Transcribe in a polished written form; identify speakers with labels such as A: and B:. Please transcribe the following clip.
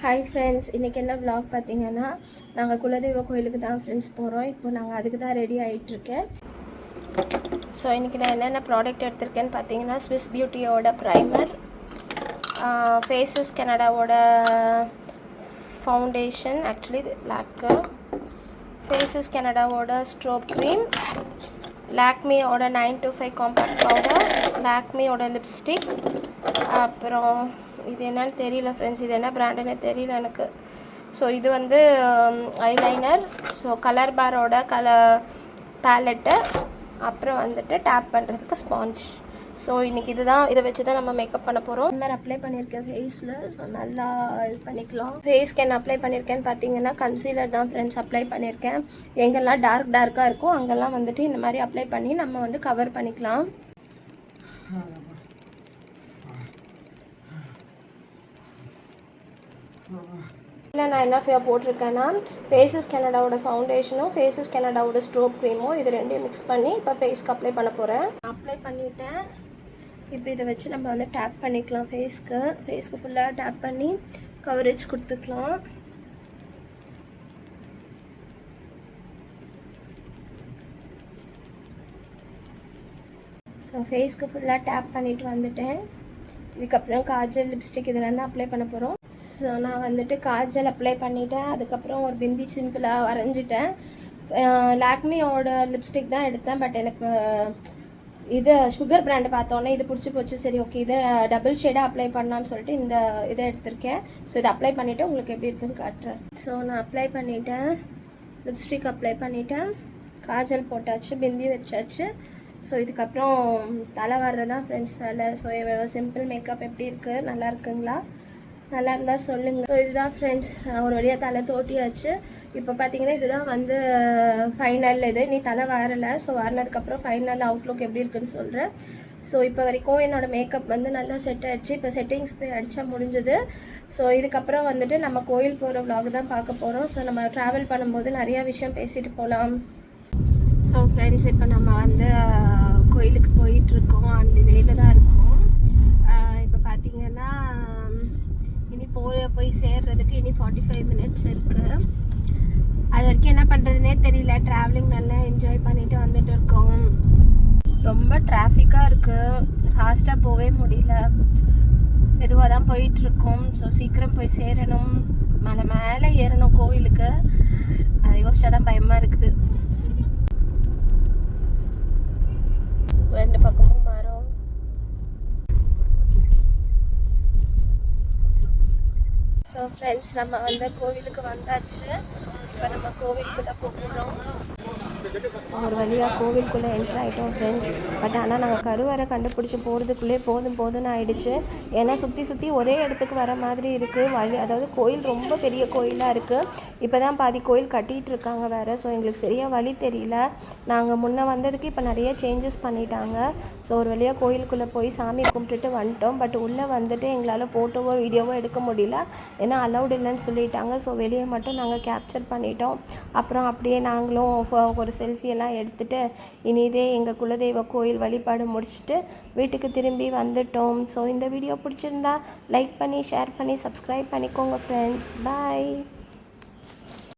A: Hi friends, இன்றைக்கி என்ன vlog பார்த்தீங்கன்னா, நாங்கள் குலதெய்வ கோயிலுக்கு தான் ஃப்ரெண்ட்ஸ் போகிறோம். இப்போ நாங்கள் அதுக்கு தான் ரெடி ஆகிட்டுருக்கேன். ஸோ இன்றைக்கி நான் என்னென்ன ப்ராடக்ட் எடுத்திருக்கேன்னு பார்த்தீங்கன்னா, ஸ்விஸ் பியூட்டியோட ப்ரைமர், ஃபேஸஸ் கனடாவோட ஃபவுண்டேஷன், ஆக்சுவலி இது பிளாக்கு, ஃபேஸஸ் கனடாவோட ஸ்ட்ரோப் க்ரீம், லாக்மியோட 925 காம்பேக்ட் பவுடர், லாக்மியோட லிப்ஸ்டிக், அப்புறம் இது என்னன்னு தெரியல ஃப்ரெண்ட்ஸ், இது என்ன பிராண்டுன்னு தெரியல எனக்கு. ஸோ இது வந்து ஐலைனர், ஸோ கலர் பாரோட பேலட்டு, அப்புறம் வந்துட்டு டேப் பண்ணுறதுக்கு ஸ்பாஞ்ச். ஸோ இன்றைக்கி இதை வச்சு தான் நம்ம மேக்கப் பண்ண போகிறோம். இந்த மாதிரி அப்ளை பண்ணியிருக்கேன் ஃபேஸில். ஸோ நல்லா இது பண்ணிக்கலாம். ஃபேஸ்க்கு என்ன அப்ளை பண்ணியிருக்கேன்னு பார்த்தீங்கன்னா, கன்சீலர் தான் ஃப்ரெண்ட்ஸ் அப்ளை பண்ணியிருக்கேன். எங்கெல்லாம் டார்க்காக இருக்கோ அங்கெல்லாம் வந்துட்டு இந்த மாதிரி அப்ளை பண்ணி நம்ம வந்து கவர் பண்ணிக்கலாம். இல்லை, நான் என்ன போட்டிருக்கேன்னா, ஃபேஸஸ் கனடாவோட ஃபவுண்டேஷனும் ஃபேஸஸ் கனடாவோட ஸ்ட்ரோப் க்ரீமும் இது ரெண்டையும் மிக்ஸ் பண்ணி இப்போ ஃபேஸ்க்கு அப்ளை பண்ண போகிறேன். அப்ளை பண்ணிவிட்டேன். இப்போ இதை வச்சு நம்ம வந்து டேப் பண்ணிக்கலாம். ஃபேஸ்க்கு ஃபுல்லாக டேப் பண்ணி கவரேஜ் கொடுத்துக்கலாம். ஸோ ஃபேஸ்க்கு ஃபுல்லாக டேப் பண்ணிவிட்டு வந்துட்டேன். இதுக்கப்புறம் காஜல், லிப்ஸ்டிக் இதெல்லாம் தான் அப்ளை பண்ண போகிறோம். ஸோ நான் வந்துட்டு காஜல் அப்ளை பண்ணிவிட்டேன். அதுக்கப்புறம் ஒரு பிந்தி சிம்பிளாக வரைஞ்சிட்டேன். லாக்மியோட லிப்ஸ்டிக் தான் எடுத்தேன். பட் எனக்கு இது சுகர் பிராண்டு பார்த்தோன்னே இது பிடிச்சி போச்சு. சரி, ஓகே, இதை டபுள் ஷேடாக அப்ளை பண்ணலான்னு சொல்லிட்டு இந்த இதை எடுத்திருக்கேன். ஸோ இதை அப்ளை பண்ணிவிட்டு உங்களுக்கு எப்படி இருக்குன்னு காட்டுறேன். ஸோ நான் அப்ளை பண்ணிவிட்டேன், லிப்ஸ்டிக் அப்ளை பண்ணிவிட்டேன், காஜல் போட்டாச்சு, பிந்தி வச்சாச்சு. ஸோ இதுக்கப்புறம் தலை வர்றதான் ஃப்ரெண்ட்ஸ் வேலை. ஸோ சிம்பிள் மேக்கப் எப்படி இருக்குது, நல்லா இருக்குங்களா? நல்லா இருந்தால் சொல்லுங்கள். ஸோ இதுதான் ஃப்ரெண்ட்ஸ், ஒரு வழியாக தலை தோட்டியாச்சு. இப்போ பார்த்தீங்கன்னா இதுதான் வந்து ஃபைனல். இது நீ தலை வரலை. ஸோ வரனதுக்கப்புறம் ஃபைனல் அவுட்லுக் எப்படி இருக்குன்னு சொல்கிறேன். ஸோ இப்போ வரைக்கும் என்னோடய மேக்கப் வந்து நல்லா செட் ஆகிடுச்சு. இப்போ செட்டிங் ஸ்ப்ரே அடித்தா முடிஞ்சுது. ஸோ இதுக்கப்புறம் வந்துட்டு நம்ம கோயில் போகிற vlog தான் பார்க்க போகிறோம். ஸோ நம்ம ட்ராவல் பண்ணும்போது நிறையா விஷயம் பேசிட்டு போகலாம். ஸோ ஃப்ரெண்ட்ஸ், இப்போ நம்ம வந்து கோயிலுக்கு போயிட்டுருக்கோம். அந்த வேலை தான் இருக்கோம். இப்போ பார்த்தீங்கன்னா இனி போய் சேர்றதுக்கு இனி 45 மினிட்ஸ் இருக்குது. அது வரைக்கும் என்ன பண்ணுறதுனே தெரியல. ட்ராவலிங் நல்லா என்ஜாய் பண்ணிட்டு வந்துட்டு இருக்கோம். ரொம்ப டிராஃபிக்காக இருக்குது, ஃபாஸ்ட்டாக போகவே முடியல, மெதுவாக தான் போயிட்டுருக்கோம். ஸோ சீக்கிரம் போய் சேரணும். மேலே ஏறணும் கோவிலுக்கு. அதை யோசிச்சா தான் பயமாக இருக்குது. ரெண்டு பக்கமும் மரம். ஸோ ஃப்ரெண்ட்ஸ், நம்ம வந்து கோவிலுக்கு வந்தாச்சு. இப்போ நம்ம கோவிலுக்குள்ளே போகிறோம். ஒரு வழியாக கோவிலுக்குள்ளே என்ட்ரு ஆகிட்டோம் ஃப்ரெண்ட்ஸ். பட் ஆனால் நாங்கள் கருவறை கண்டுபிடிச்சி போகிறதுக்குள்ளே போதும்னு ஆகிடுச்சு. ஏன்னா சுற்றி ஒரே இடத்துக்கு வர மாதிரி இருக்குது. அதாவது கோயில் ரொம்ப பெரிய கோயிலாக இருக்குது. இப்போ தான் பாதி கோயில் கட்டிகிட்டு இருக்காங்க வேறு. ஸோ எங்களுக்கு சரியாக வழி தெரியல. நாங்கள் முன்னே வந்ததுக்கு இப்போ நிறைய சேஞ்சஸ் பண்ணிட்டாங்க. ஸோ ஒரு வழியாக கோயிலுக்குள்ளே போய் சாமி கும்பிட்டுட்டு வந்துட்டோம். பட் உள்ளே வந்துட்டு எங்களால் ஃபோட்டோவோ வீடியோவோ எடுக்க முடியல, ஏன்னா அலௌட் இல்லைன்னு சொல்லிட்டாங்க. ஸோ வெளியே மட்டும் நாங்கள் கேப்சர் பண்ணிட்டோம். அப்புறம் அப்படியே நாங்களும் ஒரு செல்ஃபியெல்லாம் எடுத்துகிட்டு இனிதே எங்கள் குலதெய்வ கோயில் வழிபாடு முடிச்சுட்டு வீட்டுக்கு திரும்பி வந்துட்டோம். ஸோ இந்த வீடியோ பிடிச்சிருந்தா லைக் பண்ணி, ஷேர் பண்ணி, சப்ஸ்கிரைப் பண்ணிக்கோங்க ஃப்ரெண்ட்ஸ். பாய்.